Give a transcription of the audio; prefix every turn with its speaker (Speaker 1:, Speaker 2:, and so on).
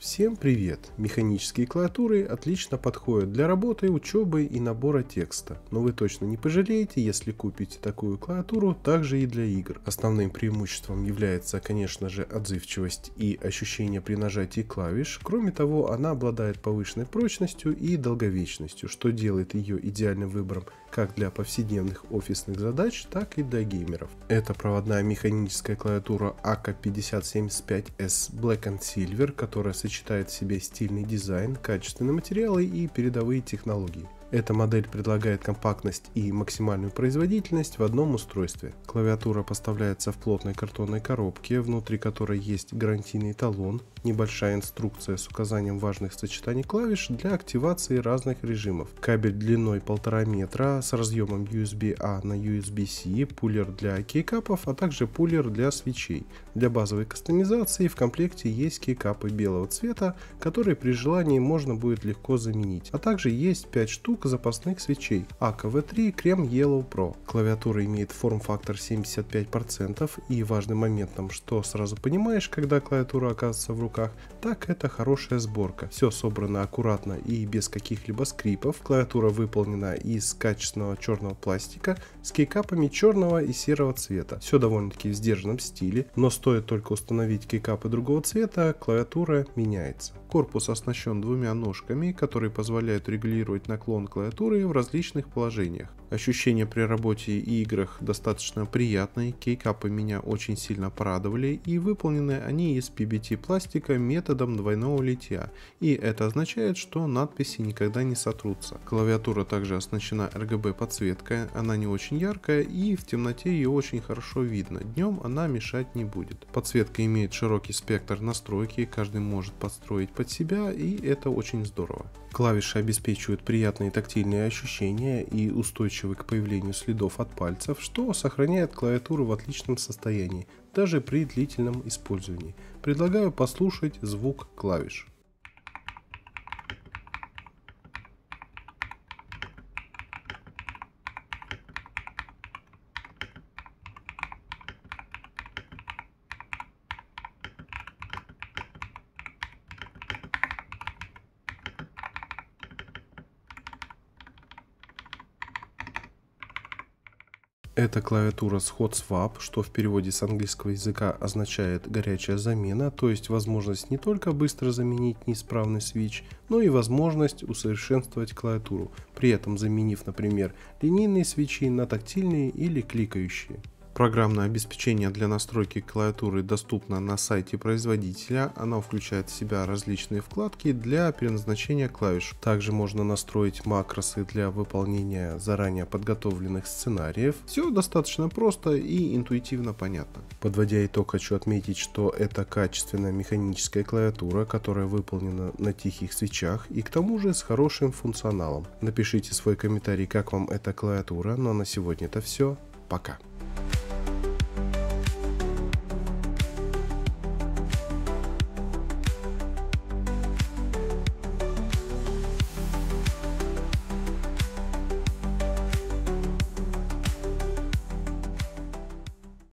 Speaker 1: Всем привет! Механические клавиатуры отлично подходят для работы, учебы и набора текста, но вы точно не пожалеете, если купите такую клавиатуру также и для игр. Основным преимуществом является, конечно же, отзывчивость и ощущение при нажатии клавиш. Кроме того, она обладает повышенной прочностью и долговечностью, что делает ее идеальным выбором как для повседневных офисных задач, так и для геймеров. Это проводная механическая клавиатура AK5075S Black and Silver, которая сочетает в себе стильный дизайн, качественные материалы и передовые технологии. Эта модель предлагает компактность и максимальную производительность в одном устройстве. Клавиатура поставляется в плотной картонной коробке, внутри которой есть гарантийный талон, небольшая инструкция с указанием важных сочетаний клавиш для активации разных режимов, кабель длиной 1,5 метра с разъемом USB-A на USB-C, пуллер для кейкапов, а также пуллер для свечей. Для базовой кастомизации в комплекте есть кейкапы белого цвета, которые при желании можно будет легко заменить, а также есть 5 штук запасных свечей AKV3 Creme Yellow Pro. Клавиатура имеет форм-фактор 75%, и важным моментом, что сразу понимаешь, когда клавиатура оказывается в руках, так это хорошая сборка. Все собрано аккуратно и без каких-либо скрипов. Клавиатура выполнена из качественного черного пластика с кейкапами черного и серого цвета. Все довольно-таки в сдержанном стиле, но стоит только установить кейкапы другого цвета, клавиатура меняется. Корпус оснащен двумя ножками, которые позволяют регулировать наклон клавиатуры в различных положениях. Ощущения при работе и играх достаточно приятные, кейкапы меня очень сильно порадовали, и выполнены они из PBT пластика методом двойного литья, и это означает, что надписи никогда не сотрутся. Клавиатура также оснащена RGB подсветкой, она не очень яркая и в темноте ее очень хорошо видно, днем она мешать не будет. Подсветка имеет широкий спектр настройки, каждый может подстроить под себя, и это очень здорово. Клавиши обеспечивают приятные тактильные ощущения и устойчивы к появлению следов от пальцев, что сохраняет клавиатуру в отличном состоянии, даже при длительном использовании. Предлагаю послушать звук клавиш. Это клавиатура с Hot Swap, что в переводе с английского языка означает горячая замена, то есть возможность не только быстро заменить неисправный свич, но и возможность усовершенствовать клавиатуру, при этом заменив, например, линейные свечи на тактильные или кликающие. Программное обеспечение для настройки клавиатуры доступно на сайте производителя. Оно включает в себя различные вкладки для переназначения клавиш. Также можно настроить макросы для выполнения заранее подготовленных сценариев. Все достаточно просто и интуитивно понятно. Подводя итог, хочу отметить, что это качественная механическая клавиатура, которая выполнена на тихих свечах и к тому же с хорошим функционалом. Напишите свой комментарий, как вам эта клавиатура. Ну а на сегодня это все. Пока.